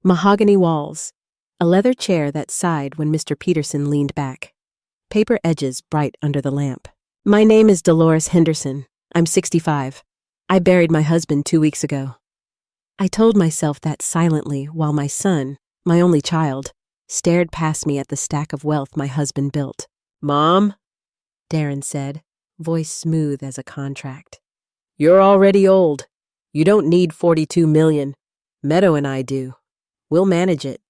Mahogany walls. A leather chair that sighed when Mr. Peterson leaned back. Paper edges bright under the lamp. My name is Dolores Henderson. I'm 65. I buried my husband 2 weeks ago. I told myself that silently while my son, my only child, stared past me at the stack of wealth my husband built. Mom, Darren said, voice smooth as a contract. You're already old. You don't need 42 million. Meadow and I do. We'll manage it.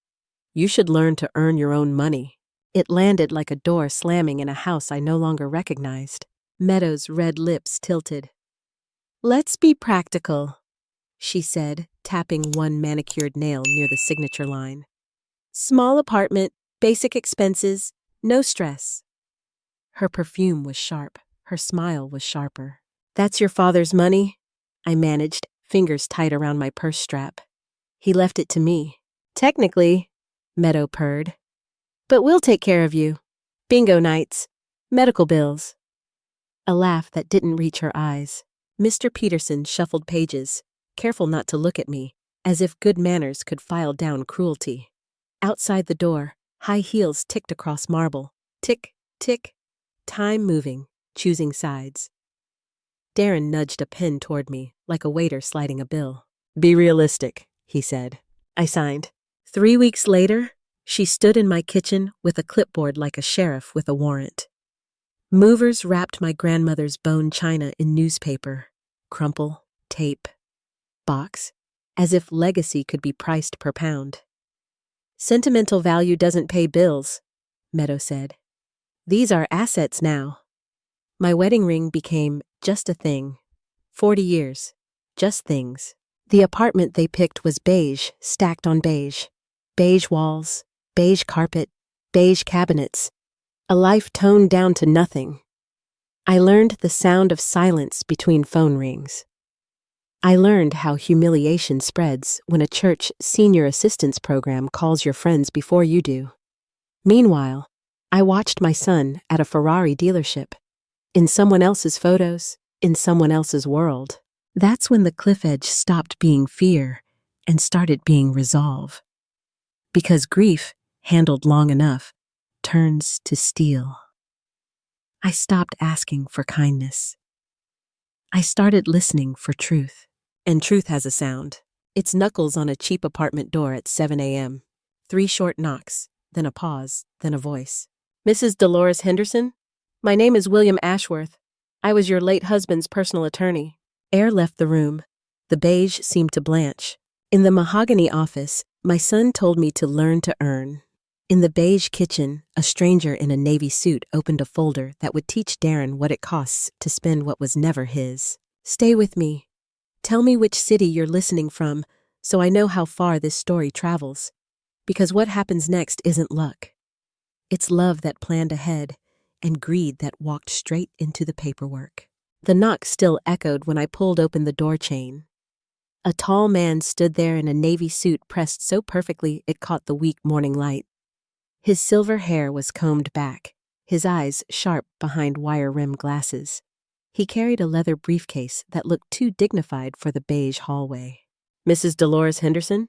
You should learn to earn your own money. It landed like a door slamming in a house I no longer recognized. Meadow's red lips tilted. Let's be practical, she said, tapping one manicured nail near the signature line. Small apartment, basic expenses, no stress. Her perfume was sharp. Her smile was sharper. That's your father's money? I managed, fingers tight around my purse strap. He left it to me. Technically, Meadow purred. But we'll take care of you. Bingo nights, medical bills. A laugh that didn't reach her eyes. Mr. Peterson shuffled pages, careful not to look at me, as if good manners could file down cruelty. Outside the door, high heels ticked across marble. Tick, tick. Time moving, choosing sides. Darren nudged a pen toward me, like a waiter sliding a bill. Be realistic, he said. I signed. 3 weeks later, she stood in my kitchen with a clipboard like a sheriff with a warrant. Movers wrapped my grandmother's bone china in newspaper, crumple, tape, box, as if legacy could be priced per pound. Sentimental value doesn't pay bills, Meadow said. These are assets now. My wedding ring became just a thing. 40 years. Just things. The apartment they picked was beige, stacked on beige. Beige walls, beige carpet, beige cabinets. A life toned down to nothing. I learned the sound of silence between phone rings. I learned how humiliation spreads when a church senior assistance program calls your friends before you do. Meanwhile, I watched my son at a Ferrari dealership. In someone else's photos, in someone else's world. That's when the cliff edge stopped being fear and started being resolve. Because grief, handled long enough, turns to steel. I stopped asking for kindness. I started listening for truth. And truth has a sound. It's knuckles on a cheap apartment door at 7 a.m. 3 short knocks, then a pause, then a voice. Mrs. Dolores Henderson? My name is William Ashworth. I was your late husband's personal attorney. Air left the room. The beige seemed to blanch. In the mahogany office, my son told me to learn to earn. In the beige kitchen, a stranger in a navy suit opened a folder that would teach Darren what it costs to spend what was never his. Stay with me. Tell me which city you're listening from, so I know how far this story travels. Because what happens next isn't luck. It's love that planned ahead, and greed that walked straight into the paperwork. The knock still echoed when I pulled open the door chain. A tall man stood there in a navy suit pressed so perfectly it caught the weak morning light. His silver hair was combed back, his eyes sharp behind wire-rimmed glasses. He carried a leather briefcase that looked too dignified for the beige hallway. Mrs. Dolores Henderson?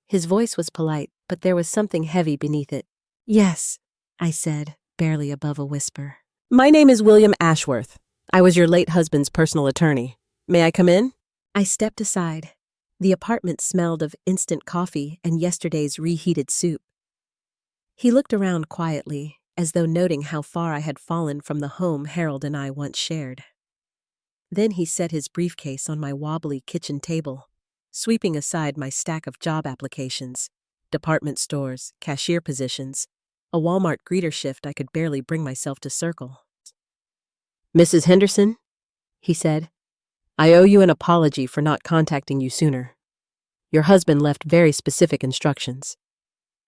His voice was polite, but there was something heavy beneath it. Yes, I said, barely above a whisper. My name is William Ashworth. I was your late husband's personal attorney. May I come in? I stepped aside. The apartment smelled of instant coffee and yesterday's reheated soup. He looked around quietly, as though noting how far I had fallen from the home Harold and I once shared. Then he set his briefcase on my wobbly kitchen table, sweeping aside my stack of job applications, department stores, cashier positions, a Walmart greeter shift I could barely bring myself to circle. Mrs. Henderson, he said, I owe you an apology for not contacting you sooner. Your husband left very specific instructions.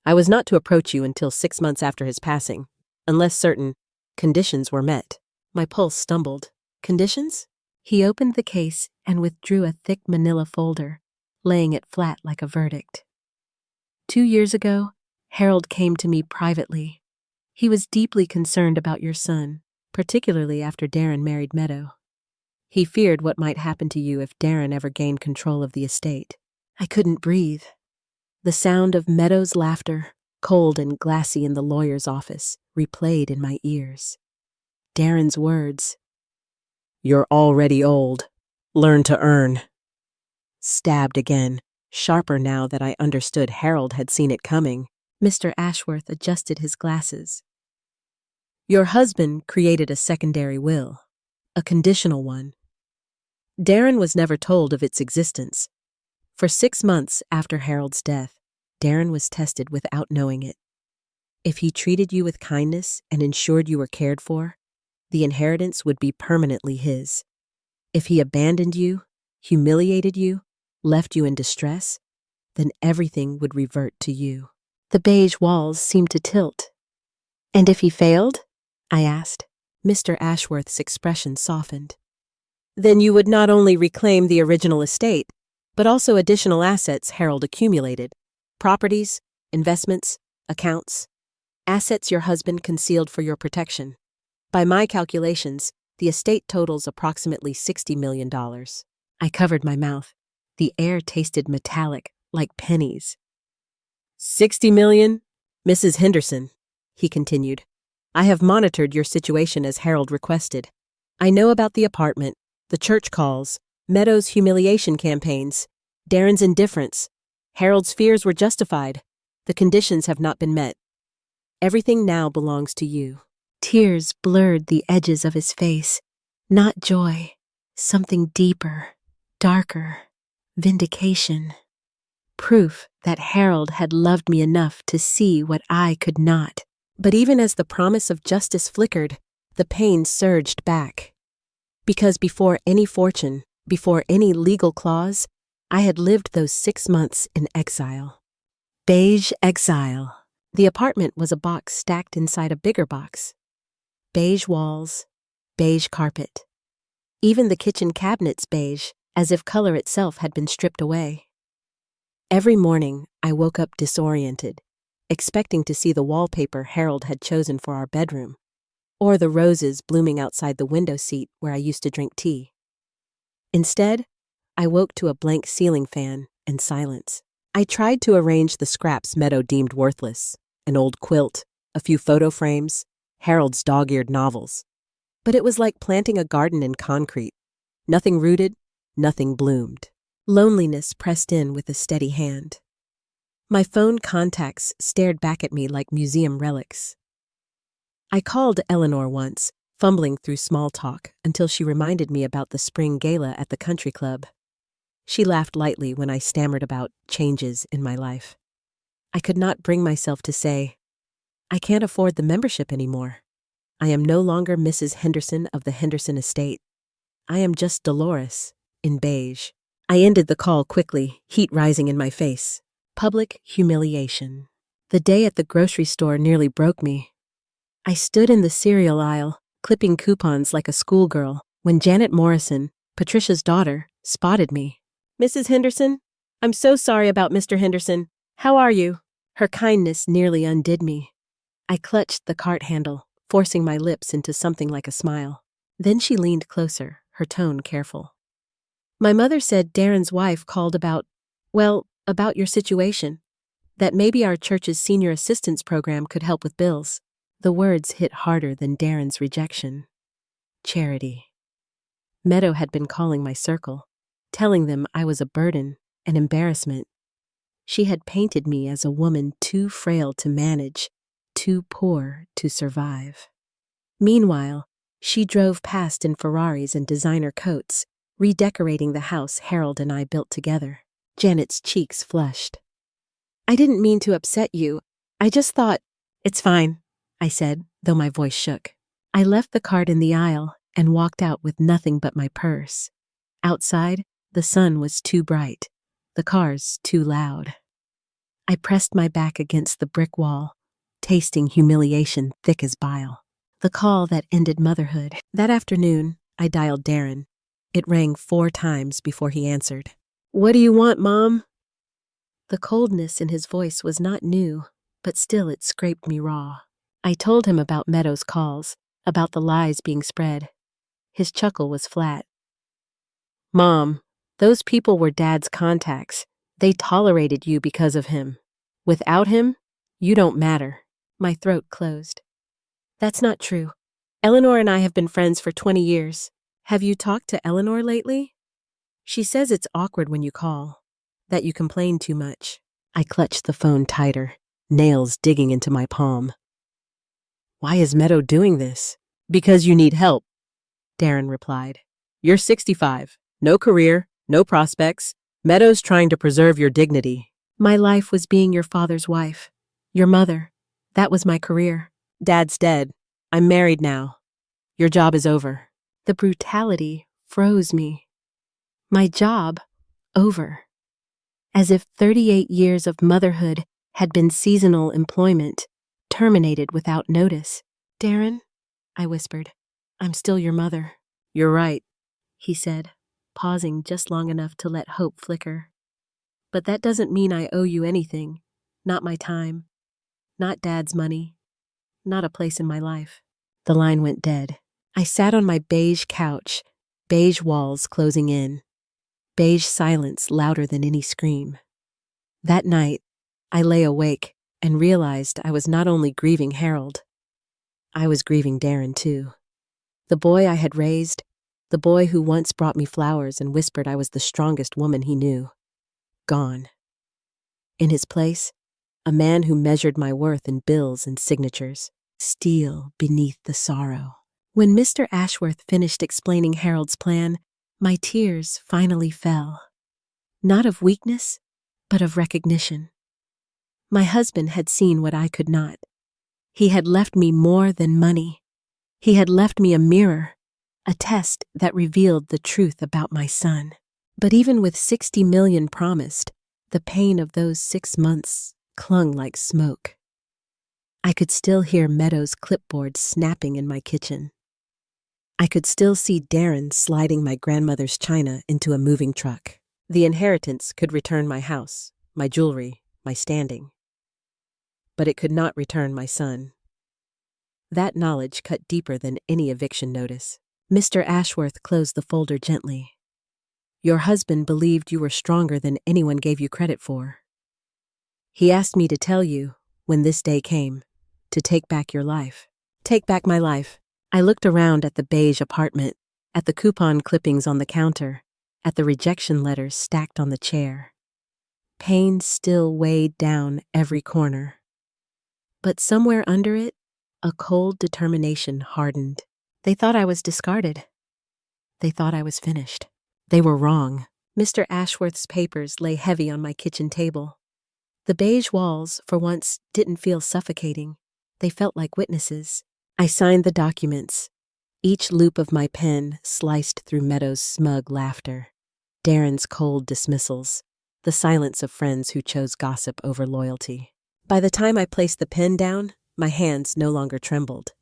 I was not to approach you until 6 months after his passing, unless certain conditions were met. My pulse stumbled. Conditions? He opened the case and withdrew a thick manila folder, laying it flat like a verdict. 2 years ago, Harold came to me privately. He was deeply concerned about your son, particularly after Darren married Meadow. He feared what might happen to you if Darren ever gained control of the estate. I couldn't breathe. The sound of Meadows' laughter, cold and glassy in the lawyer's office, replayed in my ears. Darren's words, "You're already old. Learn to earn," stabbed again, sharper now that I understood Harold had seen it coming. Mr. Ashworth adjusted his glasses. "Your husband created a secondary will, a conditional one. Darren was never told of its existence. For 6 months after Harold's death, Darren was tested without knowing it. If he treated you with kindness and ensured you were cared for, the inheritance would be permanently his. If he abandoned you, humiliated you, left you in distress, then everything would revert to you." The beige walls seemed to tilt. "And if he failed?" I asked. Mr. Ashworth's expression softened. "Then you would not only reclaim the original estate, but also additional assets Harold accumulated. Properties, investments, accounts, assets your husband concealed for your protection. By my calculations, the estate totals approximately $60 million. I covered my mouth. The air tasted metallic, like pennies. "$60 million? Mrs. Henderson," he continued. "I have monitored your situation as Harold requested. I know about the apartment, the church calls, Meadows' humiliation campaigns, Darren's indifference. Harold's fears were justified. The conditions have not been met. Everything now belongs to you." Tears blurred the edges of his face. Not joy, something deeper, darker, vindication. Proof that Harold had loved me enough to see what I could not. But even as the promise of justice flickered, the pain surged back. Because before any fortune, before any legal clause, I had lived those 6 months in exile. Beige exile. The apartment was a box stacked inside a bigger box. Beige walls, beige carpet. Even the kitchen cabinets beige, as if color itself had been stripped away. Every morning, I woke up disoriented, expecting to see the wallpaper Harold had chosen for our bedroom, or the roses blooming outside the window seat where I used to drink tea. Instead, I woke to a blank ceiling fan and silence. I tried to arrange the scraps Meadow deemed worthless, an old quilt, a few photo frames, Harold's dog-eared novels. But it was like planting a garden in concrete. Nothing rooted, nothing bloomed. Loneliness pressed in with a steady hand. My phone contacts stared back at me like museum relics. I called Eleanor once, fumbling through small talk until she reminded me about the spring gala at the country club. She laughed lightly when I stammered about changes in my life. I could not bring myself to say, "I can't afford the membership anymore. I am no longer Mrs. Henderson of the Henderson estate. I am just Dolores, in beige." I ended the call quickly, heat rising in my face. Public humiliation. The day at the grocery store nearly broke me. I stood in the cereal aisle, clipping coupons like a schoolgirl, when Janet Morrison, Patricia's daughter, spotted me. "Mrs. Henderson? I'm so sorry about Mr. Henderson. How are you?" Her kindness nearly undid me. I clutched the cart handle, forcing my lips into something like a smile. Then she leaned closer, her tone careful. "My mother said Darren's wife called about your situation, that maybe our church's senior assistance program could help with bills." The words hit harder than Darren's rejection. Charity. Meadow had been calling my circle, telling them I was a burden, an embarrassment. She had painted me as a woman too frail to manage, too poor to survive. Meanwhile, she drove past in Ferraris and designer coats, redecorating the house Harold and I built together. Janet's cheeks flushed. "I didn't mean to upset you. I just thought—" "It's fine," I said, though my voice shook. I left the cart in the aisle and walked out with nothing but my purse. Outside, the sun was too bright, the cars too loud. I pressed my back against the brick wall, tasting humiliation thick as bile. The call that ended motherhood. That afternoon, I dialed Darren. It rang 4 times before he answered. "What do you want, Mom?" The coldness in his voice was not new, but still it scraped me raw. I told him about Meadows' calls, about the lies being spread. His chuckle was flat. "Mom, those people were Dad's contacts. They tolerated you because of him." Without him, you don't matter. My throat closed. That's not true. Eleanor and I have been friends for 20 years. Have you talked to Eleanor lately? She says it's awkward when you call, that you complain too much. I clutched the phone tighter, nails digging into my palm. Why is Meadow doing this? Because you need help, Darren replied. You're 65. No career, no prospects. Meadow's trying to preserve your dignity. My life was being your father's wife. Your mother. That was my career. Dad's dead. I'm married now. Your job is over. The brutality froze me. My job over. As if 38 years of motherhood had been seasonal employment, terminated without notice. Darren, I whispered, I'm still your mother. You're right, he said, pausing just long enough to let hope flicker. But that doesn't mean I owe you anything. Not my time. Not Dad's money. Not a place in my life. The line went dead. I sat on my beige couch, beige walls closing in, beige silence louder than any scream. That night, I lay awake and realized I was not only grieving Harold, I was grieving Darren too. The boy I had raised, the boy who once brought me flowers and whispered I was the strongest woman he knew. Gone. In his place, a man who measured my worth in bills and signatures, steel beneath the sorrow. When Mr. Ashworth finished explaining Harold's plan, my tears finally fell. Not of weakness, but of recognition. My husband had seen what I could not. He had left me more than money. He had left me a mirror, a test that revealed the truth about my son. But even with 60 million promised, the pain of those 6 months clung like smoke. I could still hear Meadow's clipboard snapping in my kitchen. I could still see Darren sliding my grandmother's china into a moving truck. The inheritance could return my house, my jewelry, my standing. But it could not return my son. That knowledge cut deeper than any eviction notice. Mr. Ashworth closed the folder gently. Your husband believed you were stronger than anyone gave you credit for. He asked me to tell you, when this day came, to take back your life. Take back my life. I looked around at the beige apartment, at the coupon clippings on the counter, at the rejection letters stacked on the chair. Pain still weighed down every corner. But somewhere under it, a cold determination hardened. They thought I was discarded. They thought I was finished. They were wrong. Mr. Ashworth's papers lay heavy on my kitchen table. The beige walls, for once, didn't feel suffocating. They felt like witnesses. I signed the documents. Each loop of my pen sliced through Meadow's smug laughter, Darren's cold dismissals, the silence of friends who chose gossip over loyalty. By the time I placed the pen down, my hands no longer trembled.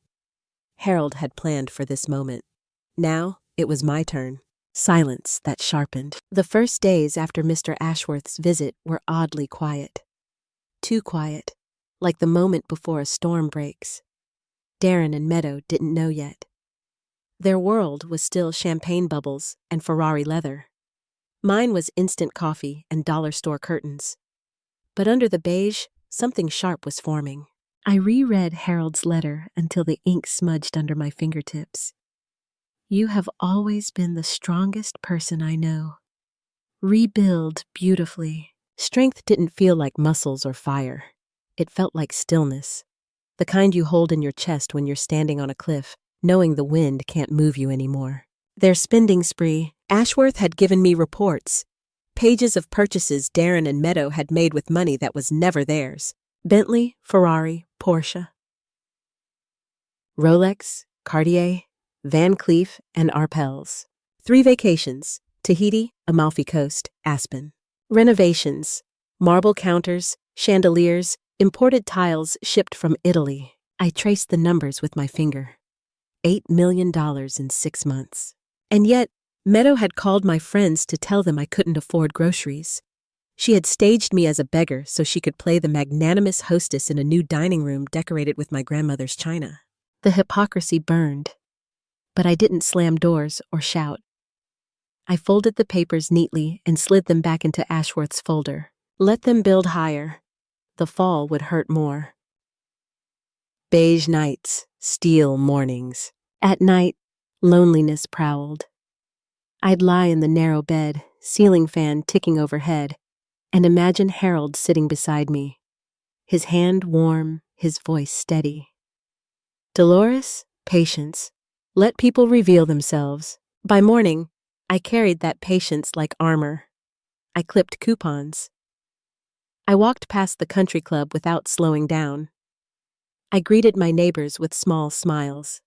Harold had planned for this moment. Now it was my turn. Silence that sharpened. The first days after Mr. Ashworth's visit were oddly quiet. Too quiet, like the moment before a storm breaks. Darren and Meadow didn't know yet. Their world was still champagne bubbles and Ferrari leather. Mine was instant coffee and dollar store curtains. But under the beige, something sharp was forming. I reread Harold's letter until the ink smudged under my fingertips. You have always been the strongest person I know. Rebuild beautifully. Strength didn't feel like muscles or fire. It felt like stillness. The kind you hold in your chest when you're standing on a cliff, knowing the wind can't move you anymore. Their spending spree, Ashworth had given me reports. Pages of purchases Darren and Meadow had made with money that was never theirs. Bentley, Ferrari, Porsche. Rolex, Cartier, Van Cleef, and Arpels. 3 vacations, Tahiti, Amalfi Coast, Aspen. Renovations, marble counters, chandeliers, imported tiles shipped from Italy. I traced the numbers with my finger. $8 million in 6 months. And yet, Meadow had called my friends to tell them I couldn't afford groceries. She had staged me as a beggar so she could play the magnanimous hostess in a new dining room decorated with my grandmother's china. The hypocrisy burned. But I didn't slam doors or shout. I folded the papers neatly and slid them back into Ashworth's folder. Let them build higher. the fall would hurt more. Beige nights, steel mornings. At night, loneliness prowled. I'd lie in the narrow bed, ceiling fan ticking overhead, and imagine Harold sitting beside me, his hand warm, his voice steady. Dolores, patience. Let people reveal themselves. By morning, I carried that patience like armor. I clipped coupons. I walked past the country club without slowing down. I greeted my neighbors with small smiles.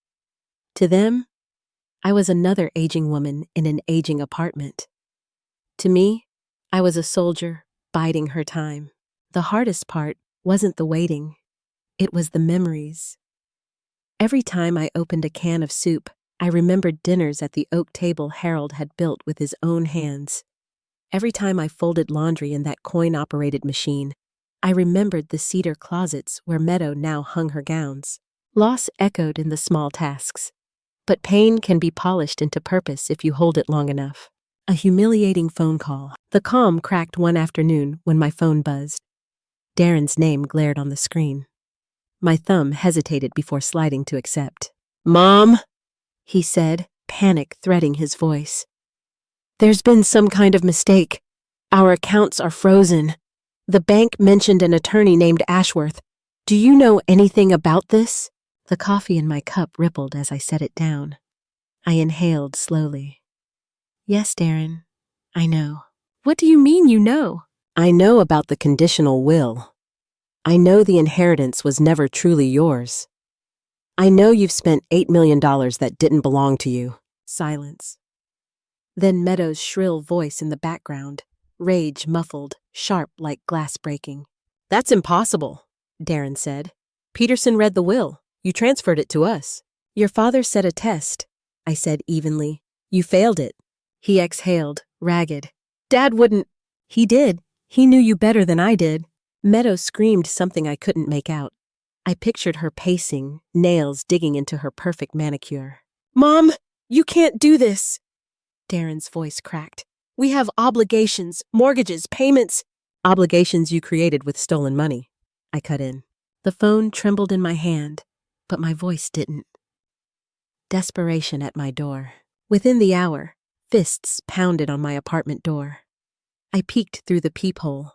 To them, I was another aging woman in an aging apartment. To me, I was a soldier biding her time. The hardest part wasn't the waiting. It was the memories. Every time I opened a can of soup, I remembered dinners at the oak table Harold had built with his own hands. Every time I folded laundry in that coin-operated machine, I remembered the cedar closets where Meadow now hung her gowns. Loss echoed in the small tasks, but pain can be polished into purpose if you hold it long enough. A humiliating phone call. The calm cracked one afternoon when my phone buzzed. Darren's name glared on the screen. My thumb hesitated before sliding to accept. "Mom," he said, panic threading his voice. "There's been some kind of mistake. Our accounts are frozen. The bank mentioned an attorney named Ashworth. Do you know anything about this?" The coffee in my cup rippled as I set it down. I inhaled slowly. "Yes, Darren, I know." "What do you mean you know?" "I know about the conditional will. I know the inheritance was never truly yours. I know you've spent $8 million that didn't belong to you." Silence. Then Meadow's shrill voice in the background, rage muffled, sharp like glass breaking. "That's impossible," Darren said. "Peterson read the will. You transferred it to us." "Your father set a test," I said evenly. "You failed it." He exhaled, ragged. "Dad wouldn't." "He did. He knew you better than I did." Meadow screamed something I couldn't make out. I pictured her pacing, nails digging into her perfect manicure. "Mom, you can't do this." Darren's voice cracked. "We have obligations, mortgages, payments." "Obligations you created with stolen money," I cut in. The phone trembled in my hand, but my voice didn't. Desperation at my door. Within the hour, fists pounded on my apartment door. I peeked through the peephole.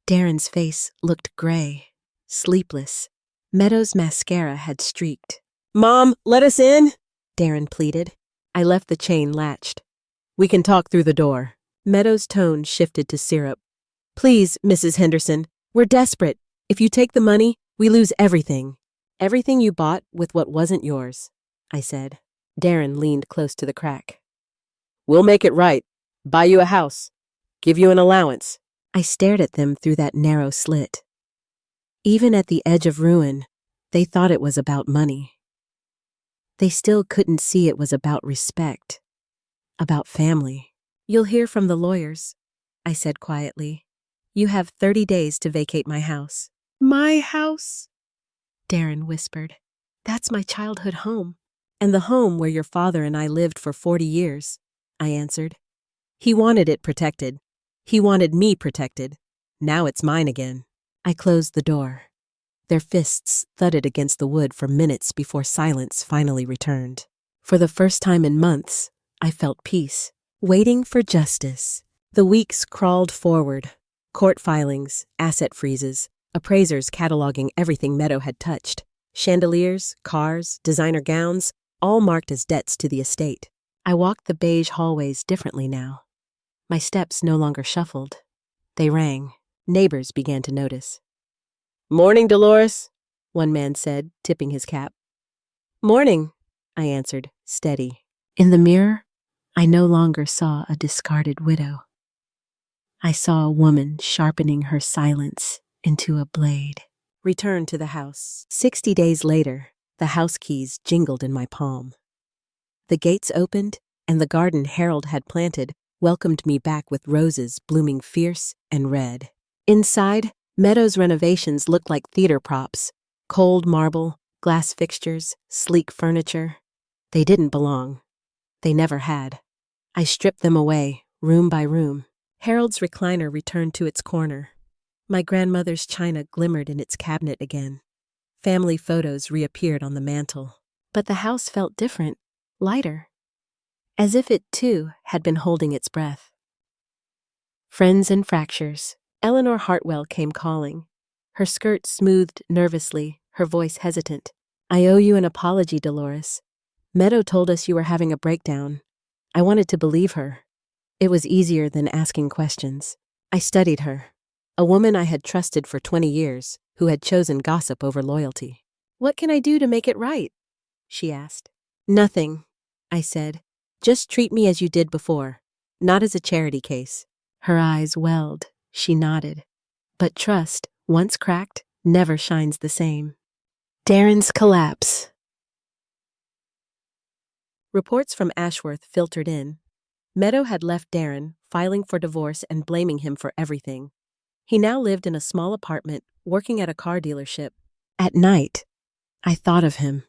Darren's face looked gray, sleepless. Meadow's mascara had streaked. "Mom, let us in," Darren pleaded. I left the chain latched. "We can talk through the door." Meadow's tone shifted to syrup. "Please, Mrs. Henderson, we're desperate. If you take the money, we lose everything." "Everything you bought with what wasn't yours," I said. Darren leaned close to the crack. "We'll make it right. Buy you a house. Give you an allowance." I stared at them through that narrow slit. Even at the edge of ruin, they thought it was about money. They still couldn't see it was about respect, about family. "You'll hear from the lawyers," I said quietly. "You have 30 days to vacate my house." "My house?" Darren whispered. "That's my childhood home, and the home where your father and I lived for 40 years, I answered. "He wanted it protected. He wanted me protected. Now it's mine again." I closed the door. Their fists thudded against the wood for minutes before silence finally returned. For the first time in months, I felt peace, waiting for justice. The weeks crawled forward. Court filings, asset freezes, appraisers cataloging everything Meadow had touched. Chandeliers, cars, designer gowns, all marked as debts to the estate. I walked the beige hallways differently now. My steps no longer shuffled. They rang. Neighbors began to notice. "Morning, Dolores," one man said, tipping his cap. "Morning," I answered, steady. In the mirror, I no longer saw a discarded widow. I saw a woman sharpening her silence into a blade. Return to the house. 60 days later, the house keys jingled in my palm. The gates opened, and the garden Harold had planted welcomed me back with roses blooming fierce and red. Inside, Meadow's renovations looked like theater props. Cold marble, glass fixtures, sleek furniture. They didn't belong. They never had. I stripped them away, room by room. Harold's recliner returned to its corner. My grandmother's china glimmered in its cabinet again. Family photos reappeared on the mantel. But the house felt different, lighter, as if it, too, had been holding its breath. Friends and fractures. Eleanor Hartwell came calling. Her skirt smoothed nervously, her voice hesitant. I owe you an apology, Dolores. Meadow told us you were having a breakdown. I wanted to believe her. It was easier than asking questions. I studied her. A woman I had trusted for 20 years, who had chosen gossip over loyalty. What can I do to make it right? She asked. Nothing, I said. Just treat me as you did before, not as a charity case. Her eyes welled. She nodded. But trust, once cracked, never shines the same. Darren's collapse. Reports from Ashworth filtered in. Meadow had left Darren, filing for divorce and blaming him for everything. He now lived in a small apartment, working at a car dealership. At night, I thought of him.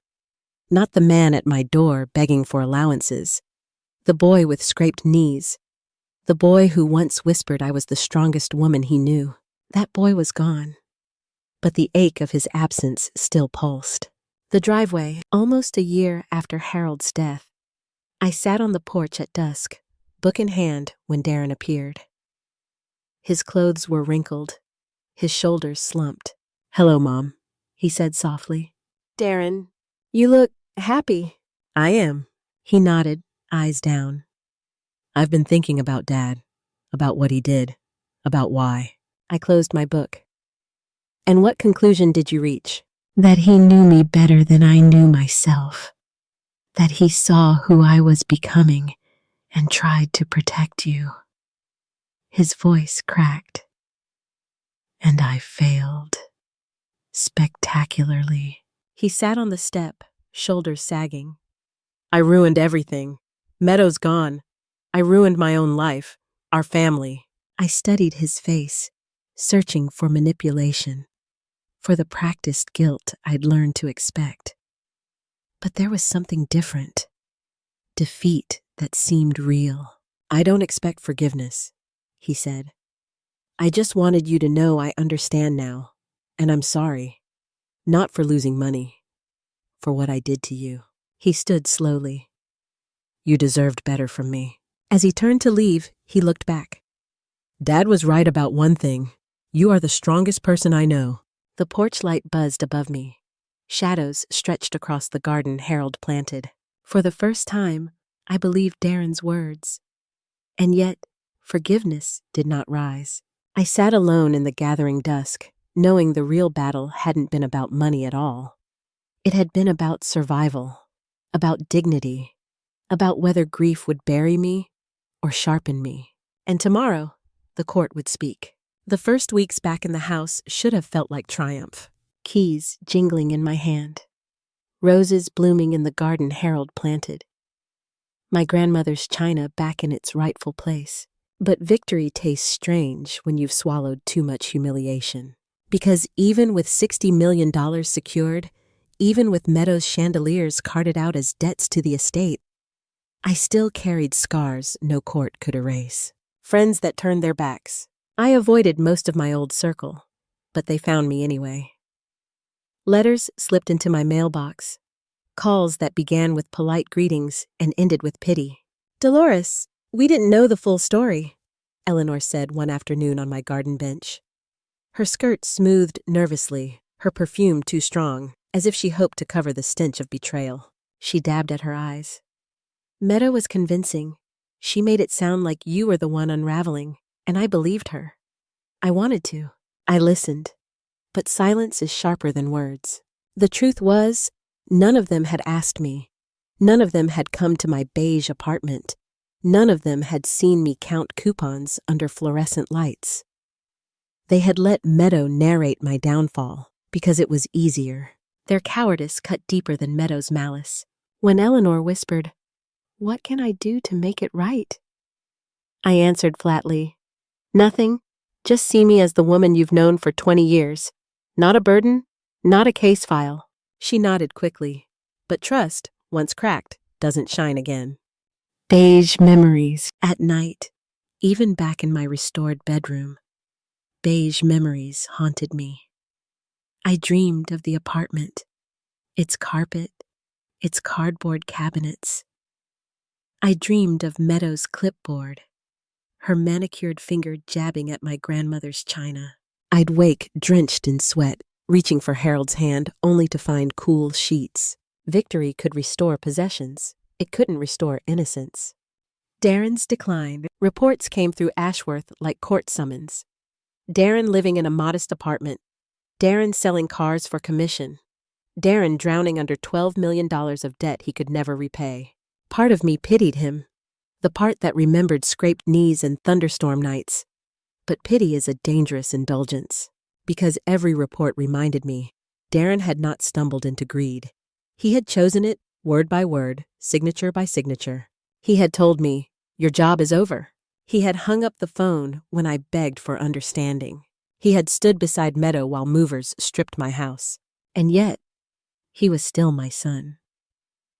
Not the man at my door begging for allowances. The boy with scraped knees. The boy who once whispered I was the strongest woman he knew. That boy was gone. But the ache of his absence still pulsed. The driveway, almost a year after Harold's death. I sat on the porch at dusk, book in hand, when Darren appeared. His clothes were wrinkled. His shoulders slumped. Hello, Mom, he said softly. Darren, you look happy. I am. He nodded, eyes down. I've been thinking about Dad, about what he did, about why. I closed my book. And what conclusion did you reach? That he knew me better than I knew myself. That he saw who I was becoming and tried to protect you. His voice cracked. And I failed. Spectacularly. He sat on the step, shoulders sagging. I ruined everything. Meadow's gone. I ruined my own life, our family. I studied his face, searching for manipulation, for the practiced guilt I'd learned to expect. But there was something different. Defeat that seemed real. I don't expect forgiveness, he said. I just wanted you to know I understand now, and I'm sorry. Not for losing money, for what I did to you. He stood slowly. You deserved better from me. As he turned to leave, he looked back. Dad was right about one thing. You are the strongest person I know. The porch light buzzed above me. Shadows stretched across the garden Harold planted. For the first time, I believed Darren's words. And yet, forgiveness did not rise. I sat alone in the gathering dusk, knowing the real battle hadn't been about money at all. It had been about survival, about dignity, about whether grief would bury me or sharpen me. And tomorrow, the court would speak. The first weeks back in the house should have felt like triumph. Keys jingling in my hand. Roses blooming in the garden Harold planted. My grandmother's china back in its rightful place. But victory tastes strange when you've swallowed too much humiliation. Because even with $60 million secured, even with Meadow's chandeliers carted out as debts to the estate, I still carried scars no court could erase. Friends that turned their backs. I avoided most of my old circle, but they found me anyway. Letters slipped into my mailbox. Calls that began with polite greetings and ended with pity. Dolores, we didn't know the full story, Eleanor said one afternoon on my garden bench. Her skirt smoothed nervously, her perfume too strong, as if she hoped to cover the stench of betrayal. She dabbed at her eyes. Meadow was convincing. She made it sound like you were the one unraveling, and I believed her. I wanted to. I listened. But silence is sharper than words. The truth was, none of them had asked me. None of them had come to my beige apartment. None of them had seen me count coupons under fluorescent lights. They had let Meadow narrate my downfall because it was easier. Their cowardice cut deeper than Meadow's malice. When Eleanor whispered, "What can I do to make it right?" I answered flatly, "Nothing. Just see me as the woman you've known for 20 years. Not a burden, not a case file." She nodded quickly. But trust, once cracked, doesn't shine again. Beige memories at night, even back in my restored bedroom. beige memories haunted me. I dreamed of the apartment, its carpet, its cardboard cabinets. I dreamed of Meadow's clipboard, her manicured finger jabbing at my grandmother's china. I'd wake drenched in sweat, reaching for Harold's hand only to find cool sheets. Victory could restore possessions. It couldn't restore innocence. Darren's decline. Reports came through Ashworth like court summons. Darren living in a modest apartment. Darren selling cars for commission. Darren drowning under $12 million of debt he could never repay. Part of me pitied him, the part that remembered scraped knees and thunderstorm nights. But pity is a dangerous indulgence, because every report reminded me Darren had not stumbled into greed. He had chosen it, word by word, signature by signature. He had told me, "Your job is over." He had hung up the phone when I begged for understanding. He had stood beside Meadow while movers stripped my house. And yet, he was still my son.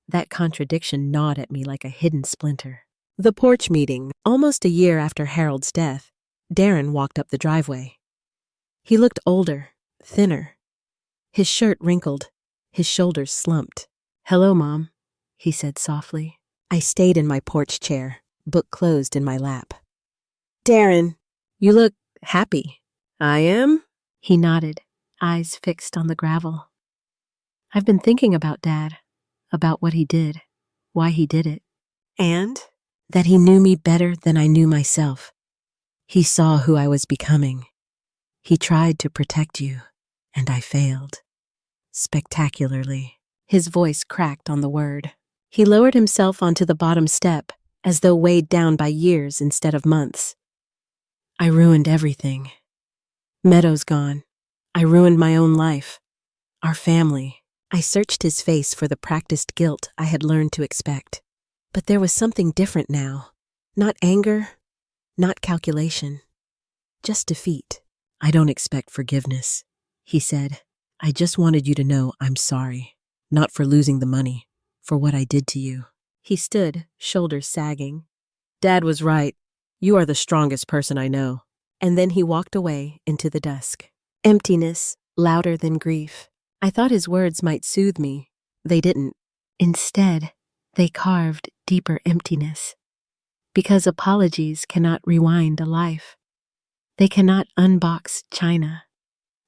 That contradiction gnawed at me like a hidden splinter. The porch meeting, almost a year after Harold's death, Darren walked up the driveway. He looked older, thinner. His shirt wrinkled, his shoulders slumped. "Hello, Mom," he said softly. I stayed in my porch chair, book closed in my lap. "Darren, you look happy." "I am?" He nodded, eyes fixed on the gravel. "I've been thinking about Dad, about what he did, why he did it. And that he knew me better than I knew myself. He saw who I was becoming. He tried to protect you, and I failed. Spectacularly." His voice cracked on the word. He lowered himself onto the bottom step, as though weighed down by years instead of months. "I ruined everything. Meadow's gone. I ruined my own life. Our family." I searched his face for the practiced guilt I had learned to expect. But there was something different now. Not anger, not calculation. Just defeat. "I don't expect forgiveness," he said. "I just wanted you to know I'm sorry. Not for losing the money, for what I did to you." He stood, shoulders sagging. "Dad was right. You are the strongest person I know." And then he walked away into the dusk. Emptiness, louder than grief. I thought his words might soothe me. They didn't. Instead, they carved deeper emptiness. Because apologies cannot rewind a life. They cannot unbox china.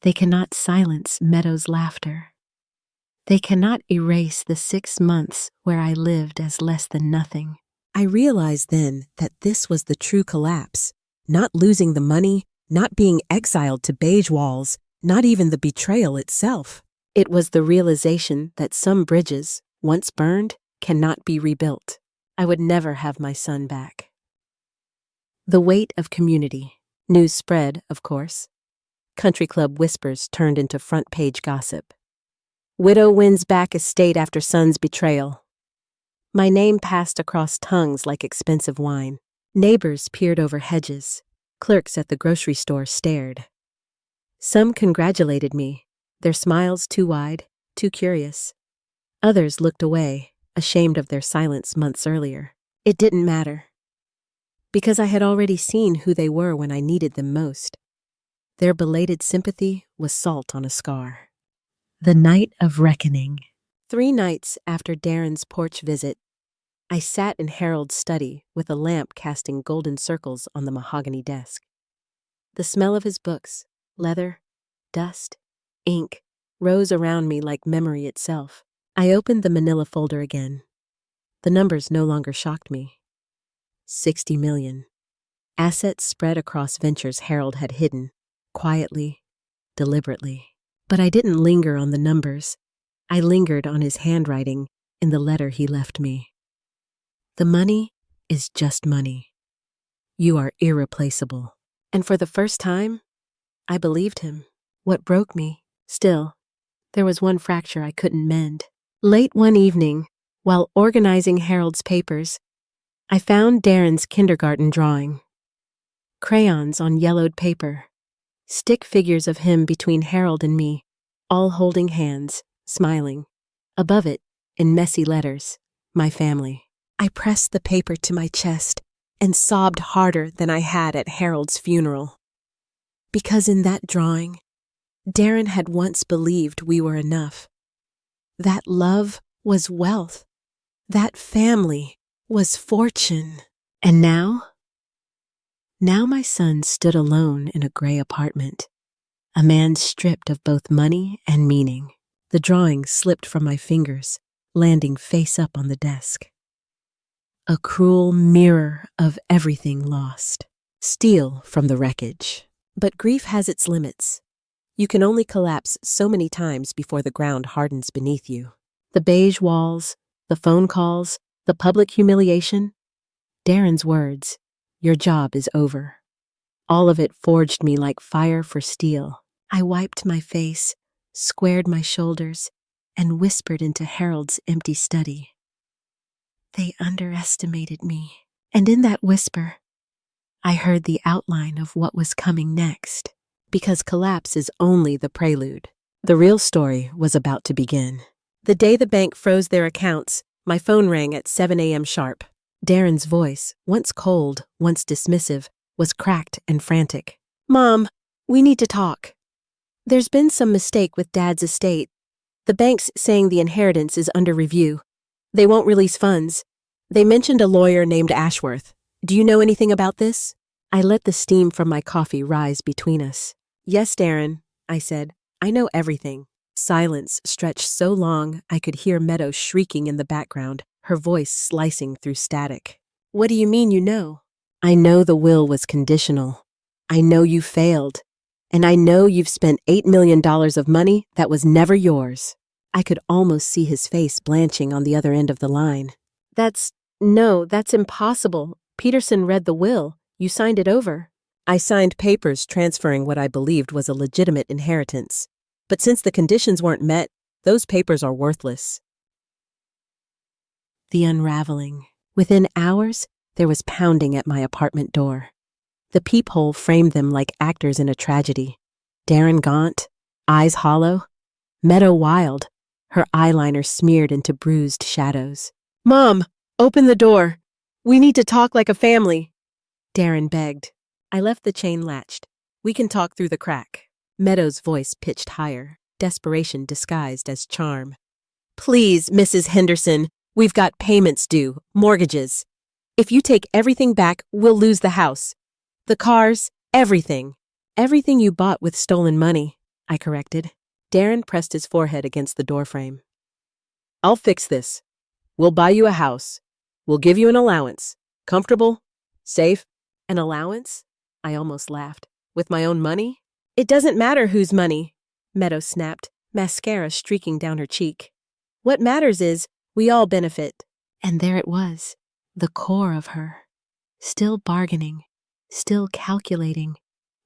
They cannot silence Meadow's laughter. They cannot erase the 6 months where I lived as less than nothing. I realized then that this was the true collapse. Not losing the money, not being exiled to beige walls, not even the betrayal itself. It was the realization that some bridges, once burned, cannot be rebuilt. I would never have my son back. The weight of community. News spread, of course. Country club whispers turned into front-page gossip. "Widow wins back estate after son's betrayal." My name passed across tongues like expensive wine. Neighbors peered over hedges. Clerks at the grocery store stared. Some congratulated me, their smiles too wide, too curious. Others looked away, ashamed of their silence months earlier. It didn't matter, because I had already seen who they were when I needed them most. Their belated sympathy was salt on a scar. The night of reckoning. 3 nights after Darren's porch visit, I sat in Harold's study with a lamp casting golden circles on the mahogany desk. The smell of his books, leather, dust, ink, rose around me like memory itself. I opened the manila folder again. The numbers no longer shocked me. 60 million. Assets spread across ventures Harold had hidden, quietly, deliberately. But I didn't linger on the numbers. I lingered on his handwriting in the letter he left me. The money is just money. You are irreplaceable. And for the first time, I believed him. What broke me, still, there was one fracture I couldn't mend. Late one evening, while organizing Harold's papers, I found Darren's kindergarten drawing. Crayons on yellowed paper. Stick figures of him between Harold and me, all holding hands, smiling. Above it, in messy letters, my family. I pressed the paper to my chest and sobbed harder than I had at Harold's funeral. Because in that drawing, Darren had once believed we were enough. That love was wealth. That family was fortune. And now? Now my son stood alone in a gray apartment, a man stripped of both money and meaning. The drawing slipped from my fingers, landing face up on the desk. A cruel mirror of everything lost. Steel from the wreckage. But grief has its limits. You can only collapse so many times before the ground hardens beneath you. The beige walls, the phone calls, the public humiliation. Darren's words, "Your job is over." All of it forged me like fire for steel. I wiped my face, squared my shoulders, and whispered into Harold's empty study. They underestimated me. And in that whisper, I heard the outline of what was coming next. Because collapse is only the prelude. The real story was about to begin. The day the bank froze their accounts, my phone rang at 7 a.m. sharp. Darren's voice, once cold, once dismissive, was cracked and frantic. "Mom, we need to talk. There's been some mistake with Dad's estate. The bank's saying the inheritance is under review. They won't release funds. They mentioned a lawyer named Ashworth. Do you know anything about this?" I let the steam from my coffee rise between us. "Yes, Darren," I said. "I know everything." Silence stretched so long I could hear Meadow shrieking in the background, her voice slicing through static. "What do you mean you know?" "I know the will was conditional. I know you failed. And I know you've spent $8 million of money that was never yours." I could almost see his face blanching on the other end of the line. That's impossible. Peterson read the will. You signed it over." "I signed papers transferring what I believed was a legitimate inheritance. But since the conditions weren't met, those papers are worthless." The unraveling. Within hours, there was pounding at my apartment door. The peephole framed them like actors in a tragedy. Darren gaunt, eyes hollow, Meadow wild, her eyeliner smeared into bruised shadows. "Mom, open the door. We need to talk like a family," Darren begged. I left the chain latched. "We can talk through the crack." Meadow's voice pitched higher, desperation disguised as charm. "Please, Mrs. Henderson, we've got payments due, mortgages. If you take everything back, we'll lose the house. The cars, everything." "Everything you bought with stolen money," I corrected. Darren pressed his forehead against the doorframe. "I'll fix this. We'll buy you a house. We'll give you an allowance. Comfortable? Safe?" "An allowance?" I almost laughed. "With my own money?" "It doesn't matter whose money," Meadow snapped, mascara streaking down her cheek. "What matters is we all benefit." And there it was, the core of her. Still bargaining, still calculating,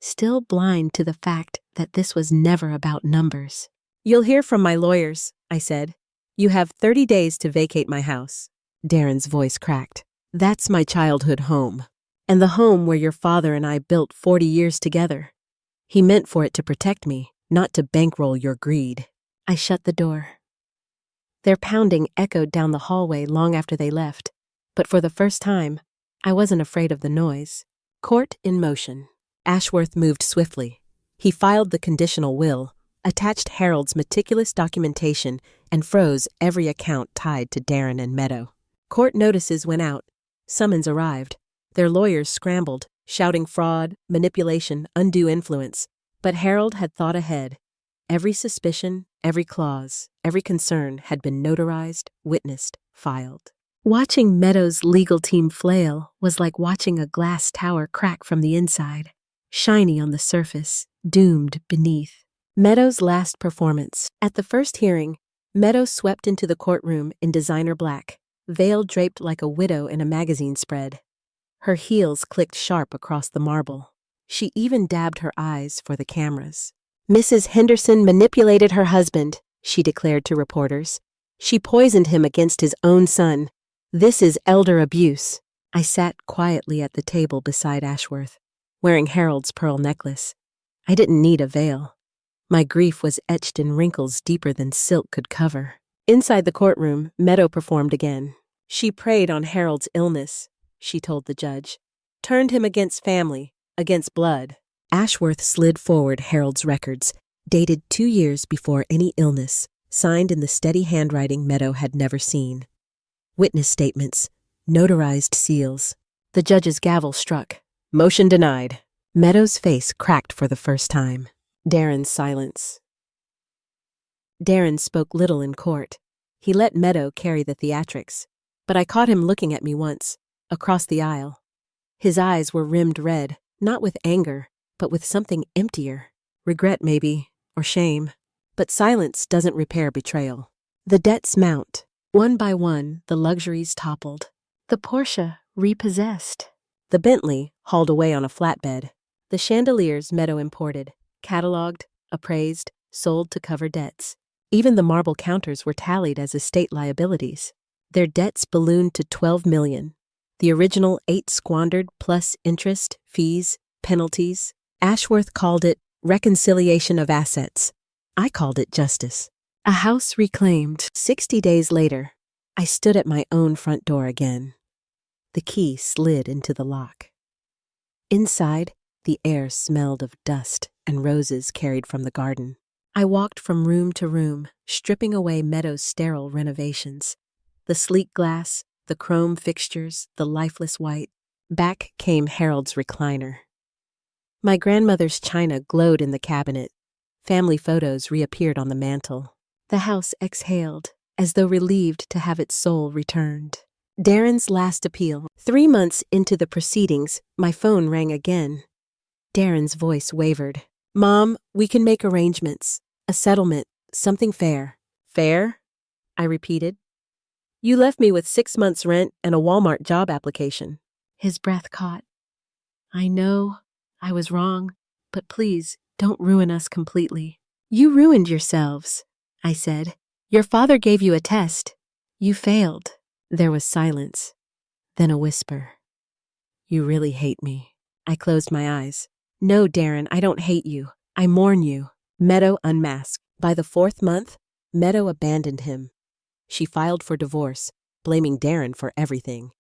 still blind to the fact that this was never about numbers. "You'll hear from my lawyers," I said. "You have 30 days to vacate my house." Darren's voice cracked. "That's my childhood home. And the home where your father and I built 40 years together. He meant for it to protect me, not to bankroll your greed." I shut the door. Their pounding echoed down the hallway long after they left, but for the first time, I wasn't afraid of the noise. Court in motion. Ashworth moved swiftly. He filed the conditional will, attached Harold's meticulous documentation, and froze every account tied to Darren and Meadow. Court notices went out. Summons arrived. Their lawyers scrambled, shouting fraud, manipulation, undue influence. But Harold had thought ahead. Every suspicion, every clause, every concern had been notarized, witnessed, filed. Watching Meadow's legal team flail was like watching a glass tower crack from the inside, shiny on the surface, doomed beneath. Meadow's last performance. At the first hearing, Meadow swept into the courtroom in designer black, veil draped like a widow in a magazine spread. Her heels clicked sharp across the marble. She even dabbed her eyes for the cameras. "Mrs. Henderson manipulated her husband," she declared to reporters. "She poisoned him against his own son. This is elder abuse." I sat quietly at the table beside Ashworth, wearing Harold's pearl necklace. I didn't need a veil. My grief was etched in wrinkles deeper than silk could cover. Inside the courtroom, Meadow performed again. She preyed on Harold's illness, she told the judge. Turned him against family, against blood. Ashworth slid forward Harold's records, dated 2 years before any illness, signed in the steady handwriting Meadow had never seen. Witness statements, notarized seals. The judge's gavel struck. Motion denied. Meadow's face cracked for the first time. Darren's silence. Darren spoke little in court. He let Meadow carry the theatrics. But I caught him looking at me once, across the aisle. His eyes were rimmed red, not with anger, but with something emptier. Regret, maybe, or shame. But silence doesn't repair betrayal. The debts mount. One by one, the luxuries toppled. The Porsche repossessed. The Bentley hauled away on a flatbed. The chandeliers Meadow imported, cataloged, appraised, sold to cover debts. Even the marble counters were tallied as estate liabilities. Their debts ballooned to $12 million. The original $8 squandered plus interest, fees, penalties. Ashworth called it reconciliation of assets. I called it justice. A house reclaimed. 60 days later, I stood at my own front door again. The key slid into the lock. Inside, the air smelled of dust and roses carried from the garden. I walked from room to room, stripping away Meadow's sterile renovations. The sleek glass, the chrome fixtures, the lifeless white. Back came Harold's recliner. My grandmother's china glowed in the cabinet. Family photos reappeared on the mantel. The house exhaled, as though relieved to have its soul returned. Darren's last appeal. 3 months into the proceedings, my phone rang again. Darren's voice wavered. "Mom, we can make arrangements. A settlement, something fair." "Fair?" I repeated. "You left me with 6 months' rent and a Walmart job application." His breath caught. "I know I was wrong, but please don't ruin us completely." "You ruined yourselves," I said. "Your father gave you a test. You failed." There was silence, then a whisper. "You really hate me." I closed my eyes. "No, Darren, I don't hate you. I mourn you." Meadow unmasked. By the 4th month, Meadow abandoned him. She filed for divorce, blaming Darren for everything.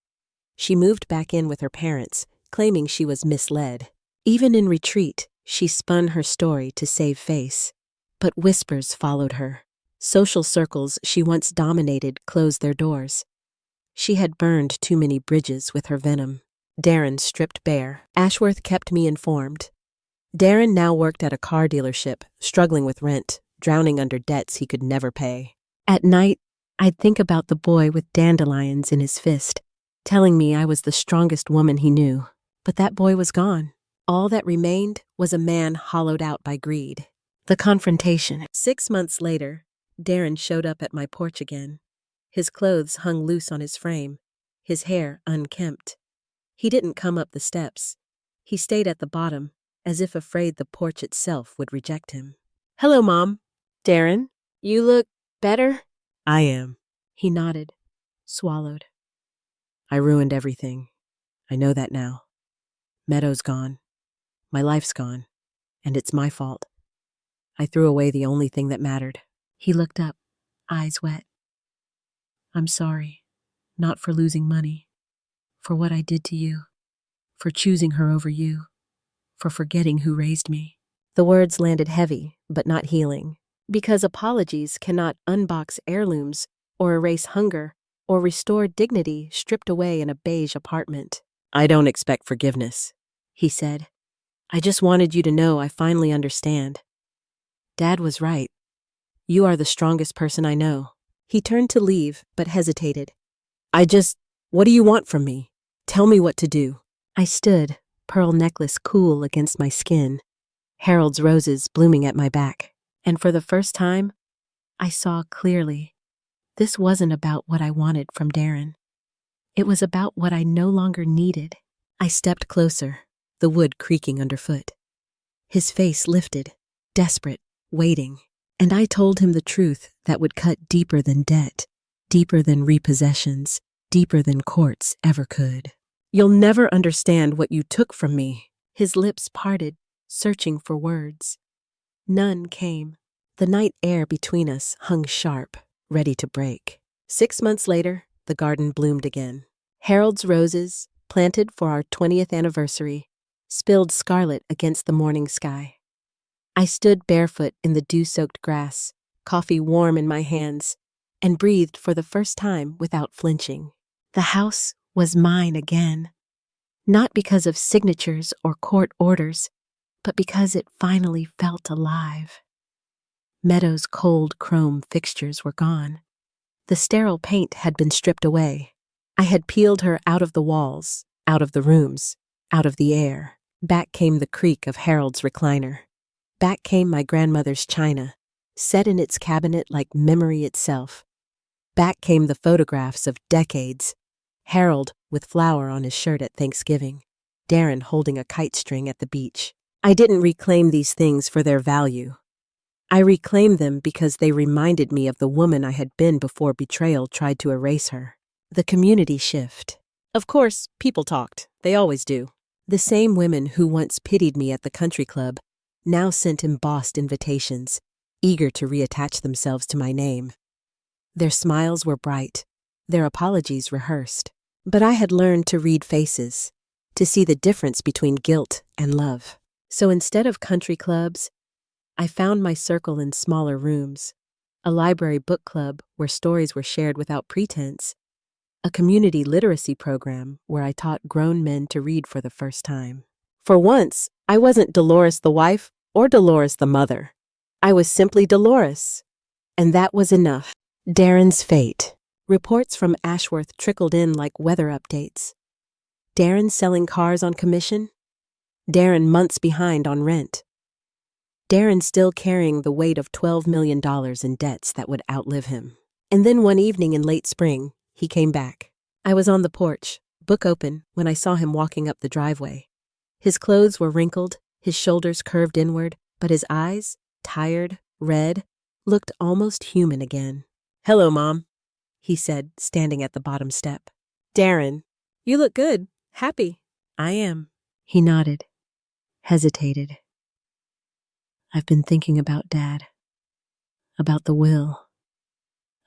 She moved back in with her parents, claiming she was misled. Even in retreat, she spun her story to save face. But whispers followed her. Social circles she once dominated closed their doors. She had burned too many bridges with her venom. Darren stripped bare. Ashworth kept me informed. Darren now worked at a car dealership, struggling with rent, drowning under debts he could never pay. At night, I'd think about the boy with dandelions in his fist, telling me I was the strongest woman he knew. But that boy was gone. All that remained was a man hollowed out by greed. The confrontation. 6 months later, Darren showed up at my porch again. His clothes hung loose on his frame, his hair unkempt. He didn't come up the steps. He stayed at the bottom, as if afraid the porch itself would reject him. "Hello, Mom." "Darren, you look better." "I am." He nodded, swallowed. "I ruined everything. I know that now. Meadow's gone. My life's gone. And it's my fault. I threw away the only thing that mattered." He looked up, eyes wet. "I'm sorry, not for losing money, for what I did to you, for choosing her over you, for forgetting who raised me." The words landed heavy, but not healing, because apologies cannot unbox heirlooms or erase hunger or restore dignity stripped away in a beige apartment. "I don't expect forgiveness," he said. "I just wanted you to know I finally understand. Dad was right. You are the strongest person I know." He turned to leave, but hesitated. What do you want from me? Tell me what to do." I stood, pearl necklace cool against my skin, Harold's roses blooming at my back. And for the first time, I saw clearly. This wasn't about what I wanted from Darren. It was about what I no longer needed. I stepped closer, the wood creaking underfoot. His face lifted, desperate, waiting. And I told him the truth that would cut deeper than debt, deeper than repossessions, deeper than courts ever could. "You'll never understand what you took from me." His lips parted, searching for words. None came. The night air between us hung sharp, ready to break. 6 months later, the garden bloomed again. Harold's roses, planted for our 20th anniversary, spilled scarlet against the morning sky. I stood barefoot in the dew-soaked grass, coffee warm in my hands, and breathed for the first time without flinching. The house was mine again, not because of signatures or court orders, but because it finally felt alive. Meadows' cold chrome fixtures were gone. The sterile paint had been stripped away. I had peeled her out of the walls, out of the rooms, out of the air. Back came the creak of Harold's recliner. Back came my grandmother's china, set in its cabinet like memory itself. Back came the photographs of decades. Harold with flour on his shirt at Thanksgiving, Darren holding a kite string at the beach. I didn't reclaim these things for their value. I reclaimed them because they reminded me of the woman I had been before betrayal tried to erase her. The community shift. Of course, people talked. They always do. The same women who once pitied me at the country club now sent embossed invitations, eager to reattach themselves to my name. Their smiles were bright, their apologies rehearsed. But I had learned to read faces, to see the difference between guilt and love. So instead of country clubs, I found my circle in smaller rooms, a library book club where stories were shared without pretense, a community literacy program where I taught grown men to read for the first time. For once, I wasn't Dolores the wife or Dolores the mother. I was simply Dolores, and that was enough. Darren's fate. Reports from Ashworth trickled in like weather updates. Darren selling cars on commission. Darren months behind on rent. Darren still carrying the weight of $12 million in debts that would outlive him. And then one evening in late spring, he came back. I was on the porch, book open, when I saw him walking up the driveway. His clothes were wrinkled, his shoulders curved inward, but his eyes, tired, red, looked almost human again. "Hello, Mom," he said, standing at the bottom step. "Darren, you look good. Happy." "I am." He nodded, hesitated. "I've been thinking about Dad, about the will,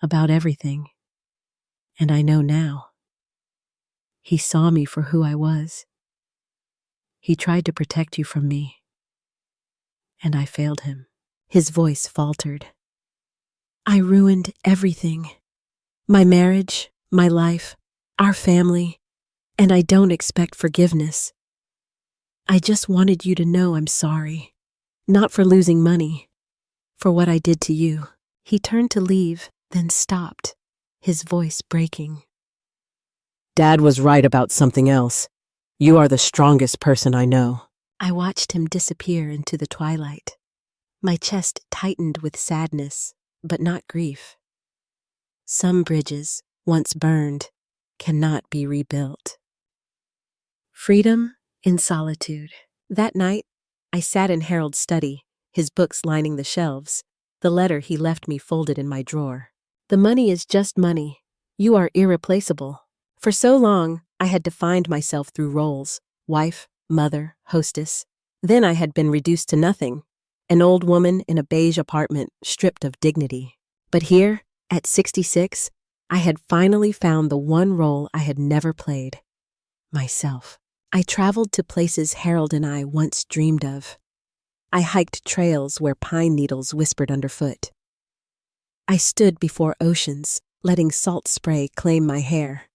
about everything. And I know now. He saw me for who I was. He tried to protect you from me. And I failed him." His voice faltered. "I ruined everything. My marriage, my life, our family, and I don't expect forgiveness. I just wanted you to know I'm sorry. Not for losing money, for what I did to you." He turned to leave, then stopped, his voice breaking. "Dad was right about something else. You are the strongest person I know." I watched him disappear into the twilight. My chest tightened with sadness, but not grief. Some bridges, once burned, cannot be rebuilt. Freedom in solitude. That night, I sat in Harold's study, his books lining the shelves, the letter he left me folded in my drawer. "The money is just money. You are irreplaceable." For so long, I had defined myself through roles: wife, mother, hostess. Then I had been reduced to nothing, an old woman in a beige apartment stripped of dignity. But here, at 66, I had finally found the one role I had never played: myself. I traveled to places Harold and I once dreamed of. I hiked trails where pine needles whispered underfoot. I stood before oceans, letting salt spray claim my hair.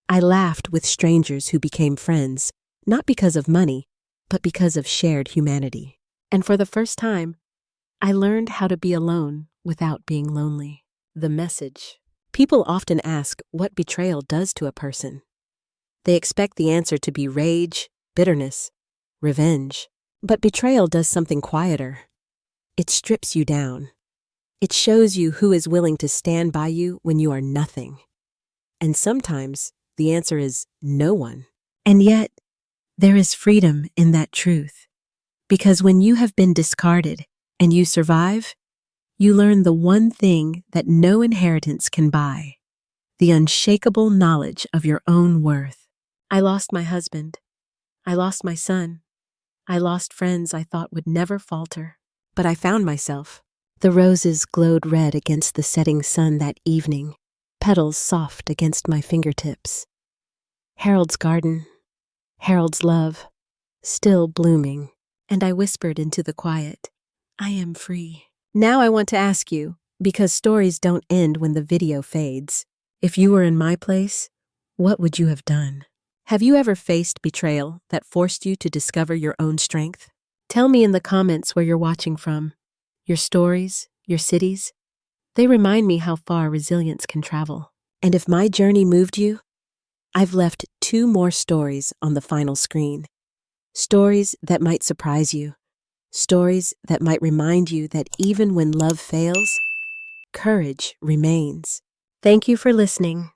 I laughed with strangers who became friends, not because of money, but because of shared humanity. And for the first time, I learned how to be alone without being lonely. The message. People often ask what betrayal does to a person. They expect the answer to be rage, bitterness, revenge. But betrayal does something quieter. It strips you down. It shows you who is willing to stand by you when you are nothing. And sometimes the answer is no one. And yet, there is freedom in that truth. Because when you have been discarded and you survive, you learn the one thing that no inheritance can buy: the unshakable knowledge of your own worth. I lost my husband. I lost my son. I lost friends I thought would never falter. But I found myself. The roses glowed red against the setting sun that evening, petals soft against my fingertips. Harold's garden, Harold's love, still blooming. And I whispered into the quiet, I am free. Now I want to ask you, because stories don't end when the video fades. If you were in my place, what would you have done? Have you ever faced betrayal that forced you to discover your own strength? Tell me in the comments where you're watching from. Your stories, your cities, they remind me how far resilience can travel. And if my journey moved you, I've left 2 more stories on the final screen. Stories that might surprise you. Stories that might remind you that even when love fails, courage remains. Thank you for listening.